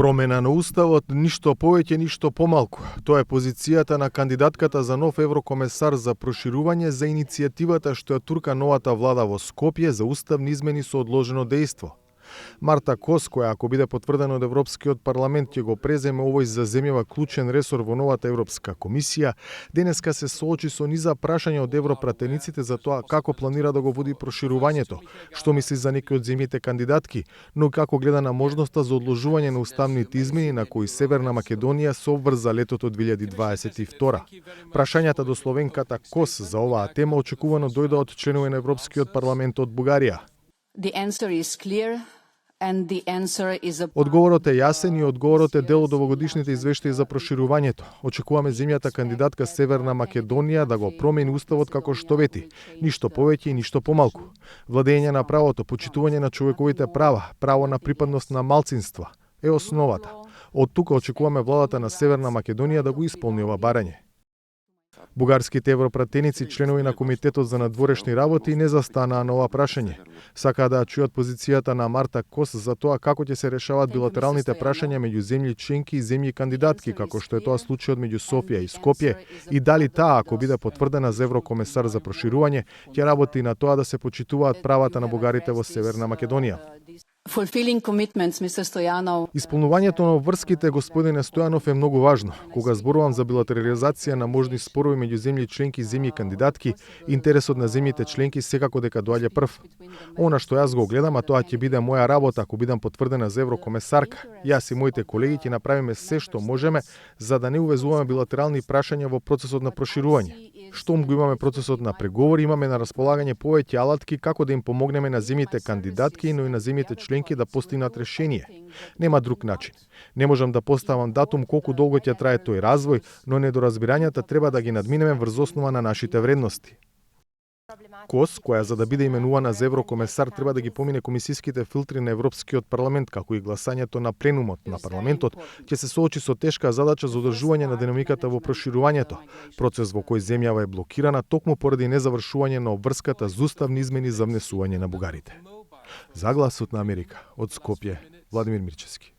Промена на уставот, ништо повеќе, ништо помалку. Тоа е позицијата на кандидатката за нов еврокомесар за проширување за иницијативата што ја турка новата влада во Скопје за уставни измени со одложено дејство. Марта Кос, која ако биде потврдена од Европскиот парламент ќе го преземе овој за земјава клучен ресор во новата Европска комисија, денеска се соочи со низа прашања од европратениците за тоа како планира да го води проширувањето, што мисли за некои од земјите кандидатки, но како гледа на можноста за одложување на уставните измени на кои Северна Македонија се обврза летото 2022. Прашањата до словенката Кос за оваа тема очекувано дојде од членови на Европскиот парламент од Бугарија. Одговорот е јасен и одговорот е дел од овогодишните извештаи за проширувањето. Очекуваме земјата кандидатка Северна Македонија да го промени уставот како што вети, ништо повеќе и ништо помалку. Владење на правото, почитување на човековите права, право на припадност на малцинства е основата. Од тука очекуваме владата на Северна Македонија да го исполни ова барање. Бугарските европратеници, членови на Комитетот за надворешни работи, не застанаа на ова прашање. Сакаа да чујат позицијата на Марта Кос за тоа како ќе се решаваат билатералните прашања меѓу земји членки и земји кандидатки, како што е тоа случајот меѓу Софија и Скопје, и дали таа, ако биде потврдена за еврокомесар за проширување, ќе работи на тоа да се почитуваат правата на бугарите во Северна Македонија. Исполнувањето на обврските, господине Стојанов, е многу важно. Кога зборувам за билатерализација на можни спорови меѓу земји членки и земји кандидатки, интересот на земјите членки секако дека доаѓа прв. Она што јас го гледам, а тоа ќе биде моја работа ако бидам потврдена за еврокомесарка, јас и моите колеги ќе направиме се што можеме за да не увезуваме билатерални прашања во процесот на проширување. Штом го имаме процесот на преговори, имаме на располагање повеќе алатки како да им помогнеме на земјите кандидатки, но и на земјите членки да постигнат решение. Нема друг начин. Не можам да поставам датум колку долго ќе трае тој развој, но недоразбирањата треба да ги надминеме врз основа на нашите вредности. Кос, која за да биде именувана за еврокомесар треба да ги помине комисиските филтри на Европскиот парламент, како и гласањето на пленумот на парламентот, ќе се соочи со тешка задача за одржување на динамиката во проширувањето, процес во кој земјава е блокирана токму поради незавршување на обврската за уставни измени за внесување на бугарите. За Гласот на Америка, од Скопје, Владимир Мирчевски.